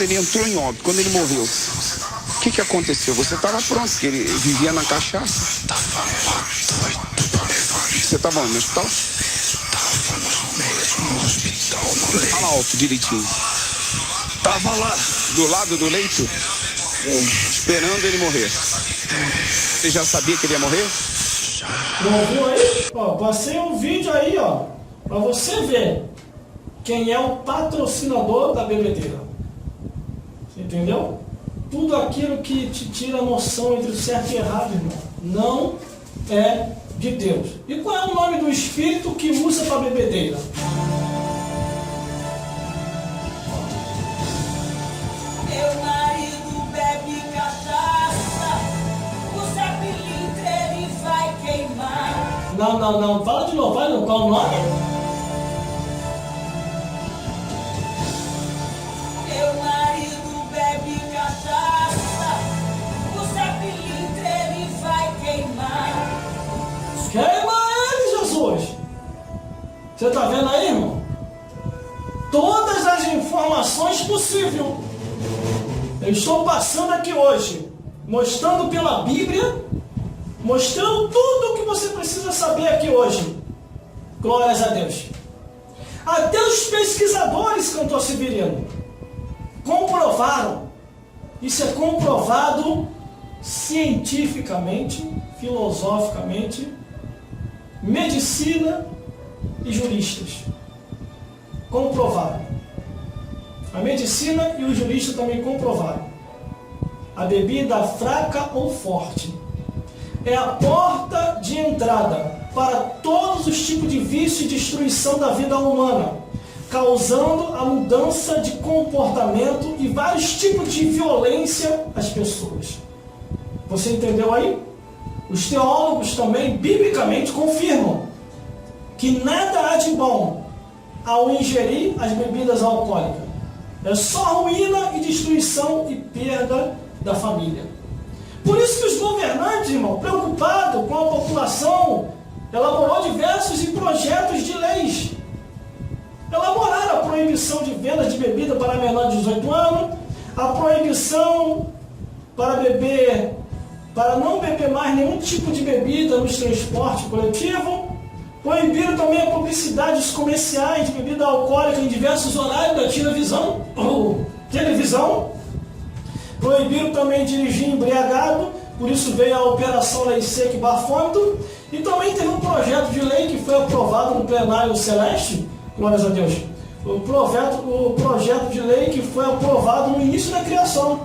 ele entrou em óbito, quando ele morreu, o que aconteceu? Você estava pronto, porque ele vivia na cachaça. Tava lá, doido. Você estava onde? No hospital? Tava no hospital, no leito. Fala alto, direitinho. Tava lá. Do lado do leito? Esperando ele morrer. Você já sabia que ele ia morrer? Não viu aí? Ó, passei um vídeo aí, ó, para você ver quem é o patrocinador da bebedeira. Você entendeu? Tudo aquilo que te tira a noção entre o certo e o errado, irmão, não é de Deus. E qual é o nome do espírito que usa para bebedeira? Não. Fala de novo, qual o nome? Meu marido bebe cachaça, o pilintra ele vai queimar. Queima ele, Jesus! Você está vendo aí, irmão? Todas as informações possíveis. Eu estou passando aqui hoje, mostrando pela Bíblia, mostrando tudo o que você precisa saber aqui hoje. Glórias a Deus. Até os pesquisadores, cantor Severino, comprovaram, isso é comprovado cientificamente, filosoficamente, medicina e juristas comprovaram. A medicina e os juristas também comprovaram. A bebida fraca ou forte é a porta de entrada para todos os tipos de vício e destruição da vida humana, causando a mudança de comportamento e vários tipos de violência às pessoas. Você entendeu aí? Os teólogos também, biblicamente, confirmam que nada há de bom ao ingerir as bebidas alcoólicas. É só ruína e destruição e perda da família. Por isso que os governantes, irmão, preocupados com a população, elaborou diversos projetos de leis. Elaboraram a proibição de venda de bebida para menores de 18 anos, a proibição para não beber mais nenhum tipo de bebida nos transportes coletivos. Proibiram também a publicidade dos comerciais de bebida alcoólica em diversos horários da televisão. Proibiram também dirigir embriagado, por isso veio a Operação Lei Seca e Bafômetro. E também teve um projeto de lei que foi aprovado no plenário celeste, glórias a Deus. O projeto de lei que foi aprovado no início da criação.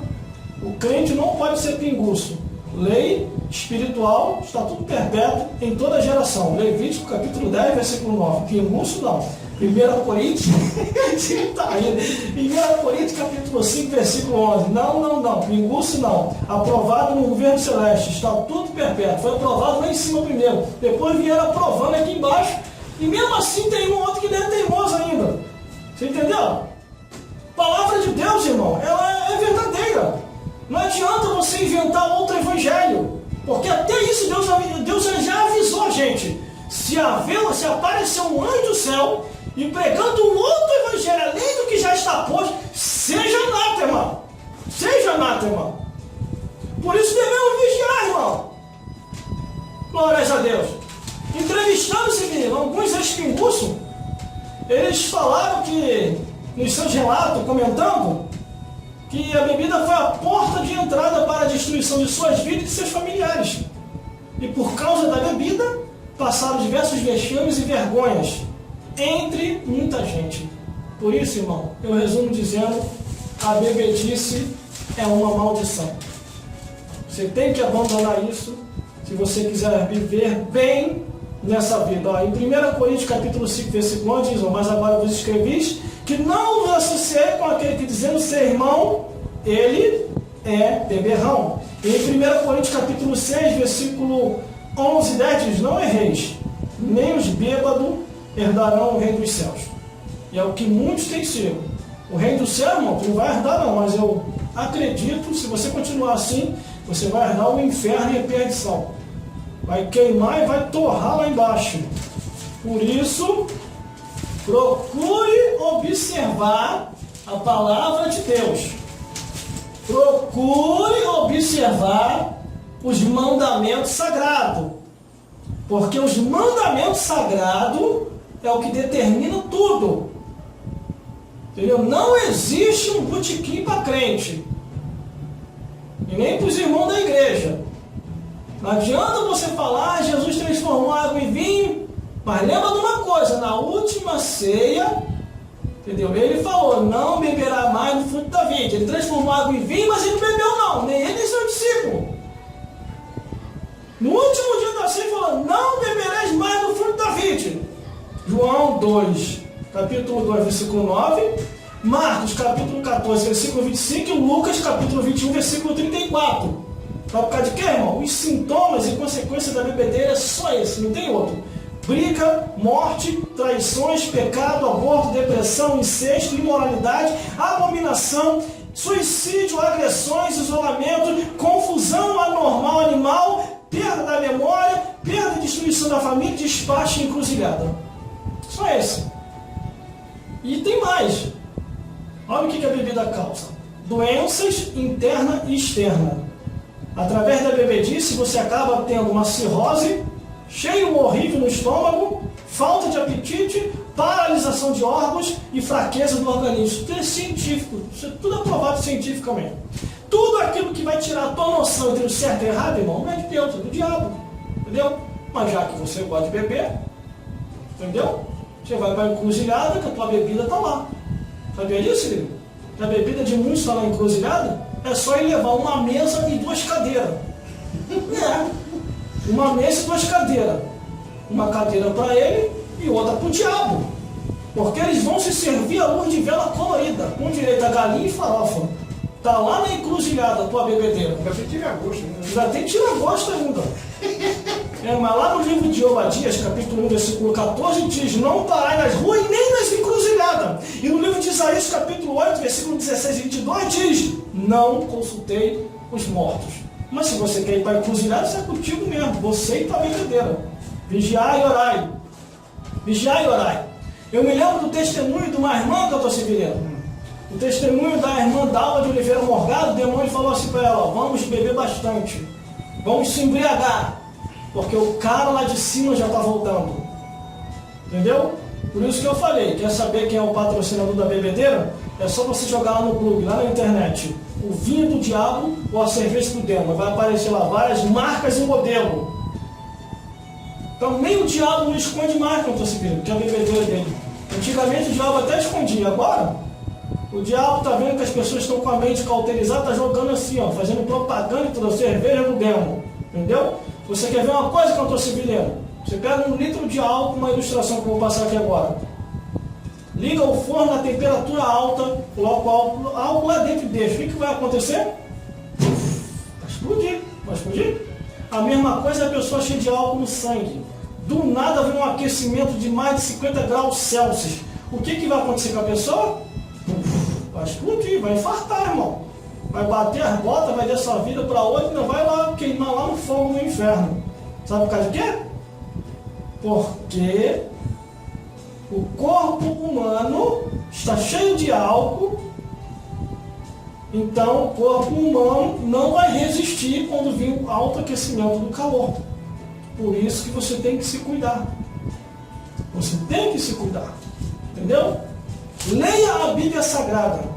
O crente não pode ser pinguço. Lei espiritual, estatuto perpétuo em toda geração. Levítico capítulo 10, versículo 9. Pinguço não. 1 Coríntios, 1 Coríntios capítulo 5, versículo 11. Não. Pinguço não. Aprovado no governo celeste. Estatuto perpétuo. Foi aprovado lá em cima primeiro. Depois vieram aprovando aqui embaixo. E mesmo assim tem um outro que nem é teimoso ainda. Você entendeu? Palavra de Deus, irmão, ela é verdadeira. Não adianta você inventar outro evangelho, porque até isso Deus já avisou a gente. Se aparecer um anjo do céu e pregando um outro evangelho além do que já está posto, seja anátema. Seja anátema. Por isso devemos vigiar, irmão. Glórias a Deus. Entrevistando-se alguns ex-pinguços, eles falaram que, nos seus relatos, comentando, que a bebida foi a porta de entrada para a destruição de suas vidas e de seus familiares. E por causa da bebida, passaram diversos vexames e vergonhas entre muita gente. Por isso, irmão, eu resumo dizendo, a bebedice é uma maldição. Você tem que abandonar isso se você quiser viver bem nessa vida. Em 1 Coríntios capítulo 5, versículo 1 diz: mas agora vos escrevis que não vos associei com aquele que, dizendo ser irmão, ele é beberrão. E em 1 Coríntios capítulo 6, versículo 11 e 10 diz: não erreis, nem os bêbados herdarão o reino dos céus. E é o que muitos têm sido. O reino do céu, irmão, tu não vai herdar não, mas eu acredito, se você continuar assim, você vai herdar o inferno e a perdição. Vai queimar e vai torrar lá embaixo. Por isso, procure observar a palavra de Deus. Procure observar os mandamentos sagrados. Porque os mandamentos sagrados é o que determina tudo. Entendeu? Não existe um botequim para crente. E nem para os irmãos da igreja. Não adianta você falar, Jesus transformou água em vinho. Mas lembra de uma coisa, na última ceia, entendeu? Ele falou, não beberá mais do fruto da vide. Ele transformou água em vinho, mas ele não bebeu não, nem ele nem seu discípulo. No último dia da ceia ele falou, não bebereis mais do fruto da vide. João 2, capítulo 2, versículo 9. Marcos, capítulo 14, versículo 25. E Lucas, capítulo 21, versículo 34. Sabe por causa de quê, irmão? Os sintomas e consequências da bebedeira é só esse, não tem outro. Briga, morte, traições, pecado, aborto, depressão, incesto, imoralidade, abominação, suicídio, agressões, isolamento, confusão anormal animal, perda da memória, perda e destruição da família, despacho e encruzilhada. Só esse. E tem mais. Olha o que a bebida causa. Doenças interna e externa. Através da bebedice você acaba tendo uma cirrose, cheio horrível no estômago, falta de apetite, paralisação de órgãos e fraqueza do organismo. Tudo é científico, isso é tudo aprovado cientificamente. Tudo aquilo que vai tirar a tua noção entre o certo e o errado, irmão, não é de Deus, é do diabo. Entendeu? Mas já que você gosta de beber, entendeu? Você vai para a encruzilhada que a tua bebida está lá. Sabia disso, filho? A bebida de muitos está lá encruzilhada, é só ele levar uma mesa e 2 cadeiras. Uma mesa e 2 cadeiras. Uma cadeira para ele e outra para o diabo. Porque eles vão se servir à luz de vela colorida, com direito a galinha e farofa. Está lá na encruzilhada a tua bebedeira. Já tem tira-gosto, né? Já tem tira-gosto ainda. Mas lá no livro de Obadias, capítulo 1, versículo 14, diz: não parai nas ruas nem nas encruzilhadas. E no livro de Isaías, capítulo 8, versículo 16 e 22, diz: não consultei os mortos. Mas se você quer ir para a encruzilhada, isso é contigo mesmo, você e tua bebedeira. Vigiai e orai. Vigiai e orai. Eu me lembro do testemunho de uma irmã que eu estou servindo. O testemunho da irmã Dalva de Oliveira Morgado, o demônio falou assim para ela: vamos beber bastante, vamos se embriagar, porque o cara lá de cima já está voltando. Entendeu? Por isso que eu falei, quer saber quem é o patrocinador da bebedeira? É só você jogar lá no Google, lá na internet, o vinho do diabo ou a cerveja do demônio. Vai aparecer lá várias marcas e modelo. Então nem o diabo não esconde mais quando você vira, que é a bebedeira dele. Antigamente o diabo até escondia, agora o diabo está vendo que as pessoas estão com a mente cauterizada, está jogando assim, ó, fazendo propaganda toda cerveja do demo. Entendeu? Você quer ver uma coisa que eu estou civilendo? Você pega 1 litro de álcool, uma ilustração que eu vou passar aqui agora. Liga o forno na temperatura alta, coloca o álcool lá dentro e deixa. O que vai acontecer? Vai explodir. Vai explodir? A mesma coisa é a pessoa cheia de álcool no sangue. Do nada vem um aquecimento de mais de 50 graus Celsius. O que vai acontecer com a pessoa? Vai explodir, vai infartar, irmão. Vai bater as botas, vai dar sua vida para outra e não vai lá queimar lá no fogo do inferno. Sabe por causa de quê? Porque o corpo humano está cheio de álcool, então o corpo humano não vai resistir quando vir o alto aquecimento do calor. Por isso que você tem que se cuidar. Você tem que se cuidar. Entendeu? Leia a Bíblia Sagrada.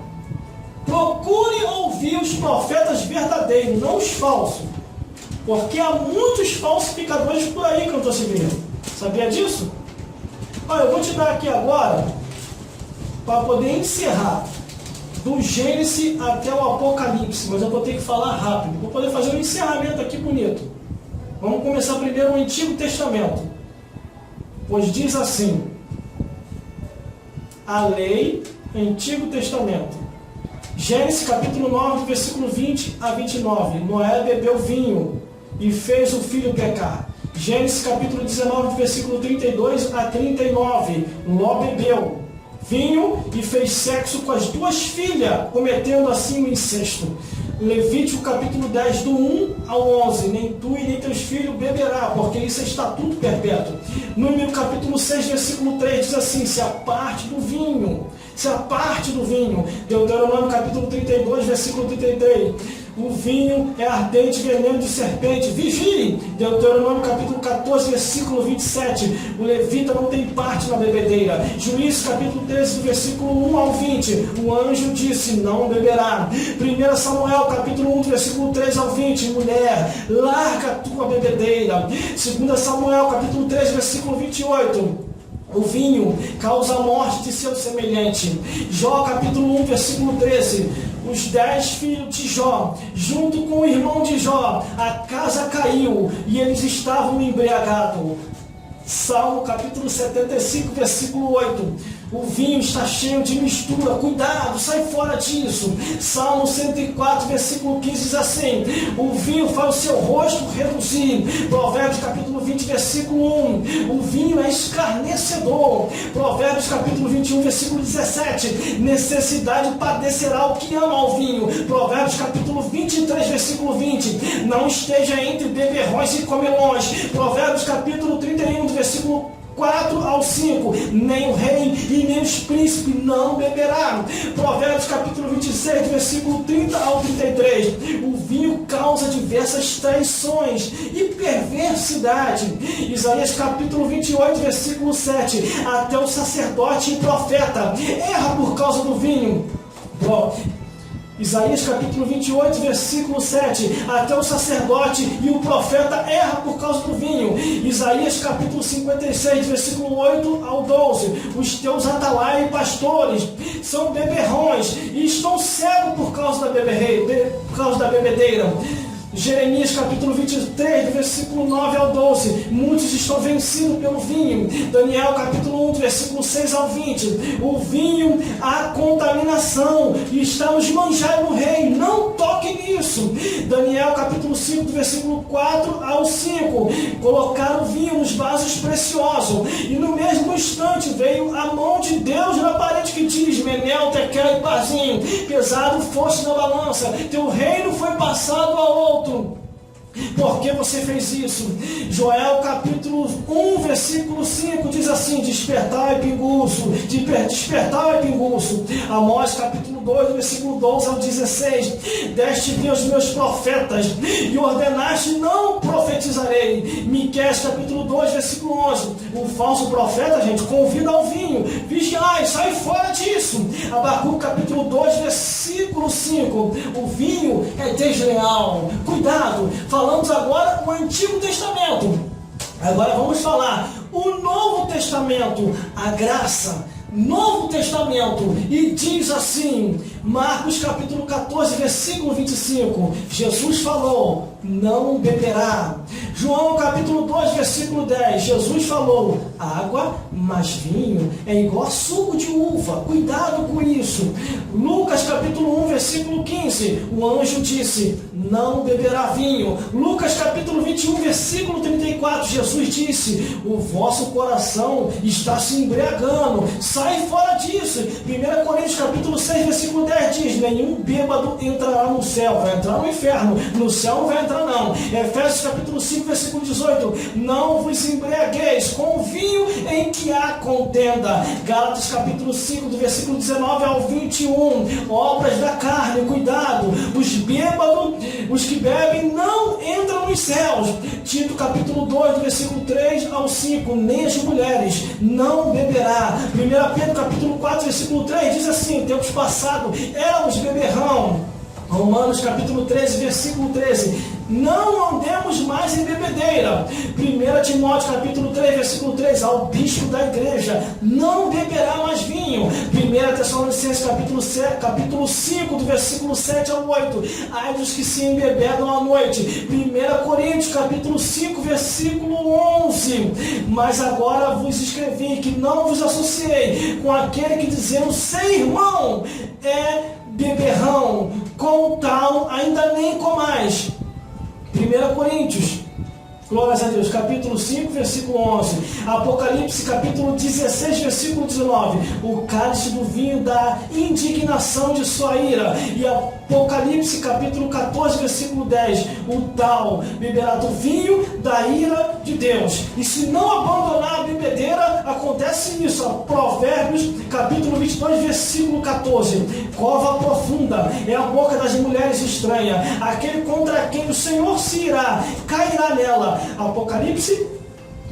Procure ouvir os profetas verdadeiros, não os falsos. Porque há muitos falsificadores por aí que eu estou seguindo. Sabia disso? Olha, eu vou te dar aqui agora, para poder encerrar, do Gênesis até o Apocalipse, mas eu vou ter que falar rápido. Vou poder fazer um encerramento aqui bonito. Vamos começar primeiro o Antigo Testamento. Pois diz assim: a lei, Antigo Testamento. Gênesis capítulo 9, versículo 20 a 29. Noé bebeu vinho e fez o filho pecar. Gênesis capítulo 19, versículo 32 a 39. Ló bebeu vinho e fez sexo com as 2 filhas, cometendo assim o incesto. Levítico capítulo 10, do 1 ao 11. Nem tu e nem teus filhos beberá, porque isso é estatuto perpétuo. Número capítulo 6, versículo 3 diz assim: se aparte do vinho. Se aparte do vinho. Deuteronômio capítulo 32, versículo 33. O vinho é ardente veneno de serpente. Vigie. Deuteronômio capítulo 14, versículo 27. O levita não tem parte na bebedeira. Juízes capítulo 13, versículo 1 ao 20. O anjo disse: não beberá. 1 Samuel capítulo 1, versículo 3 ao 20. Mulher, larga a tua bebedeira. 2 Samuel capítulo 3, versículo 28. O vinho causa a morte de seu semelhante. Jó capítulo 1, versículo 13. Os 10 filhos de Jó, junto com o irmão de Jó, a casa caiu e eles estavam embriagados. Salmo capítulo 75, versículo 8. O vinho está cheio de mistura, cuidado, sai fora disso. Salmo 104, versículo 15 diz assim: o vinho faz o seu rosto reduzir. Provérbios capítulo 20, versículo 1: o vinho é escarnecedor. Provérbios capítulo 21, versículo 17: necessidade padecerá o que ama ao vinho. Provérbios capítulo 23, versículo 20: não esteja entre beberrões e comilões. Provérbios capítulo 31, do versículo 4 ao 5, nem o rei e nem os príncipes não beberão. Provérbios capítulo 26, do versículo 30 ao 33, o vinho causa diversas traições e perversidade. Isaías capítulo 28, versículo 7, até o sacerdote e profeta erra por causa do vinho. Isaías capítulo 28, versículo 7, até o sacerdote e o profeta erra por causa do vinho. Isaías capítulo 56, versículo 8 ao 12, os teus atalaias e pastores são beberrões e estão cegos por causa da bebedeira. Jeremias capítulo 23, do versículo 9 ao 12, muitos estão vencidos pelo vinho. Daniel capítulo 1, do versículo 6 ao 20, o vinho, a contaminação, e está nos manjares do rei, não toque nisso. Daniel capítulo 5, do versículo 4 ao 5, colocaram o vinho nos vasos preciosos, e no mesmo instante veio a mão de Deus na parede que diz: Menel, Tekel e Parzim, pesado foste na balança, teu reino foi passado a outro. Por que você fez isso? Joel capítulo 1, versículo 5 diz assim: despertai, pinguço, despertai, pinguço. Amós capítulo 2, versículo 12 ao 16, deste-me os meus profetas e ordenaste, não profetizarei. Miqueias capítulo 2, versículo 11, o falso profeta, gente, convida ao vinho, vigiai, sai fora disso. Abacuque capítulo 2, versículo 5, o vinho é desleal, cuidado. Falamos agora o Antigo Testamento, agora vamos falar o Novo Testamento, a graça, Novo Testamento, e diz assim, Marcos capítulo 14, versículo 25, Jesus falou, não beberá. João capítulo 2, versículo 10, Jesus falou, água mais vinho é igual a suco de uva, cuidado com isso. Lucas capítulo 1, versículo 15, o anjo disse, não beberá vinho. Lucas capítulo 21, versículo 34, Jesus disse, o vosso coração está se embriagando, sai fora disso. 1 Coríntios capítulo 6, versículo 10 diz, nenhum bêbado entrará no céu, vai entrar no inferno, no céu não vai entrar não. Efésios capítulo 5, versículo 18, não vos embriagueis com o vinho em que há contenda. Gálatas capítulo 5, do versículo 19 ao 21, obras da carne, cuidado, os bêbados, os que bebem não entram nos céus. Tito capítulo 2, do versículo 3 ao 5, nem as mulheres não beberá. 1 Pedro capítulo 4, versículo 3 diz assim, tempos passados éramos beberrão. Romanos capítulo 13, versículo 13, não andemos mais em bebedeira. 1 Timóteo capítulo 3, versículo 3, ao bispo da igreja, não beberá mais vinho. 1 Tessalonicenses capítulo 5, do versículo 7 ao 8, ai dos que se embebedam à noite. 1 Coríntios capítulo 5, versículo 11, mas agora vos escrevi que não vos associei com aquele que dizendo ser irmão é beberrão, com tal ainda nem comais. 1 Coríntios, glórias a Deus, capítulo 5, versículo 11. Apocalipse, capítulo 16, versículo 19. O cálice do vinho da indignação de sua ira. E Apocalipse, capítulo 14, versículo 10. O tal beberá do vinho da ira de Deus. E se não abandonar a bebedeira, acontece isso. Provérbios, capítulo 22, versículo 14. Cova profunda é a boca das mulheres estranhas. Aquele contra quem o Senhor se irá, cairá nela. Apocalipse,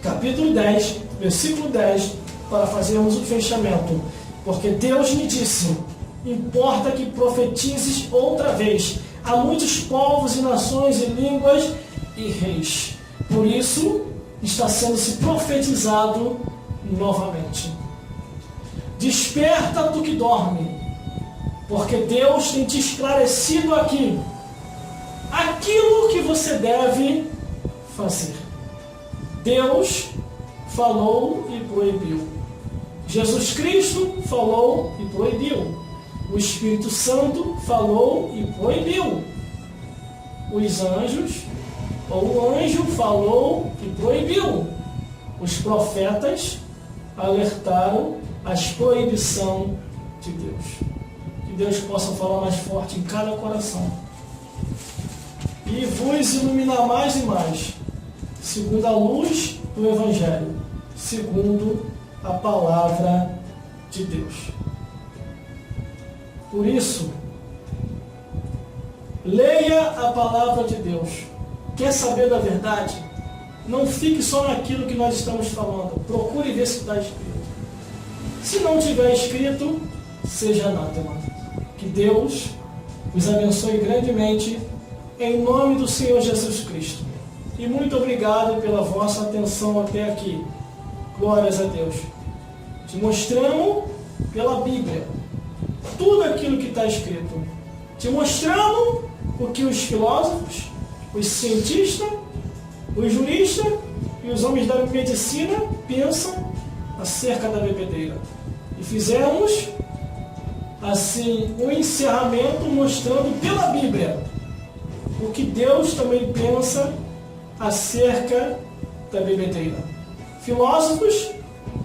capítulo 10, versículo 10, para fazermos o fechamento. Porque Deus me disse, importa que profetizes outra vez a muitos povos e nações e línguas e reis. Por isso, está sendo se profetizado novamente. Desperta tu que dorme, porque Deus tem te esclarecido aqui aquilo que você deve fazer. Deus falou e proibiu. Jesus Cristo falou e proibiu. O Espírito Santo falou e proibiu. Os anjos, ou o anjo falou e proibiu. Os profetas alertaram as proibições de Deus. Que Deus possa falar mais forte em cada coração. E vos iluminar mais e mais, segundo a luz do Evangelho, segundo a palavra de Deus. Por isso, leia a palavra de Deus. Quer saber da verdade? Não fique só naquilo que nós estamos falando. Procure ver se está escrito. Se não tiver escrito, seja anátema. Que Deus vos abençoe grandemente, em nome do Senhor Jesus Cristo. E muito obrigado pela vossa atenção até aqui. Glórias a Deus. Te mostramos pela Bíblia tudo aquilo que está escrito. Te mostramos o que os filósofos, os cientistas, os juristas e os homens da medicina pensam acerca da bebedeira. E fizemos, assim, um encerramento mostrando pela Bíblia o que Deus também pensa acerca da bebedeira. Filósofos,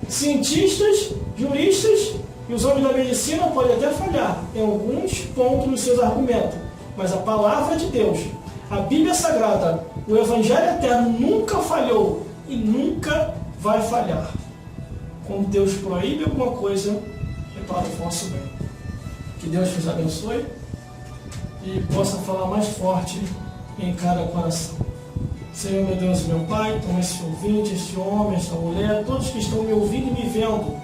cientistas, juristas e os homens da medicina podem até falhar em alguns pontos nos seus argumentos, mas a palavra de Deus, a Bíblia Sagrada, o Evangelho Eterno nunca falhou e nunca vai falhar. Quando Deus proíbe alguma coisa, é para o vosso bem. Que Deus vos abençoe e possa falar mais forte em cada coração. Senhor, meu Deus e meu Pai, toma esse ouvinte, este homem, esta mulher, todos que estão me ouvindo e me vendo,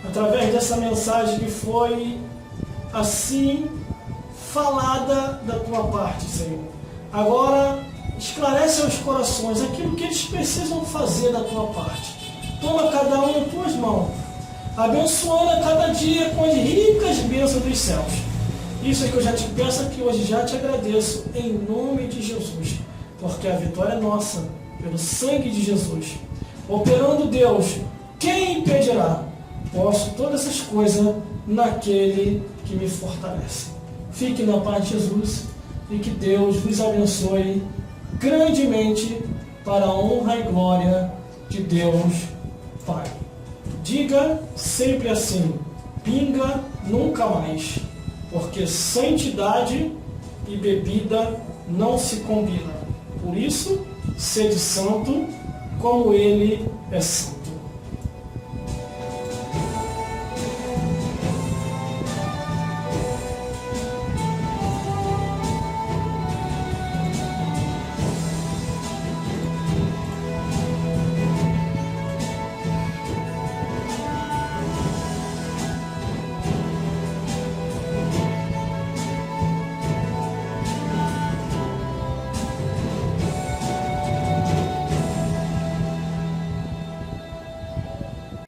através dessa mensagem que foi assim falada da tua parte, Senhor. Agora, esclarece aos corações aquilo que eles precisam fazer da tua parte. Toma cada um em tuas mãos, abençoando a cada dia com as ricas bênçãos dos céus. Isso é que eu já te peço aqui hoje, já te agradeço, em nome de Jesus, porque a vitória é nossa, pelo sangue de Jesus. Operando Deus, quem impedirá? Posso todas essas coisas naquele que me fortalece. Fique na paz de Jesus e que Deus vos abençoe grandemente para a honra e glória de Deus Pai. Diga sempre assim: pinga nunca mais, porque santidade e bebida não se combinam. Por isso, sede santo como ele é santo.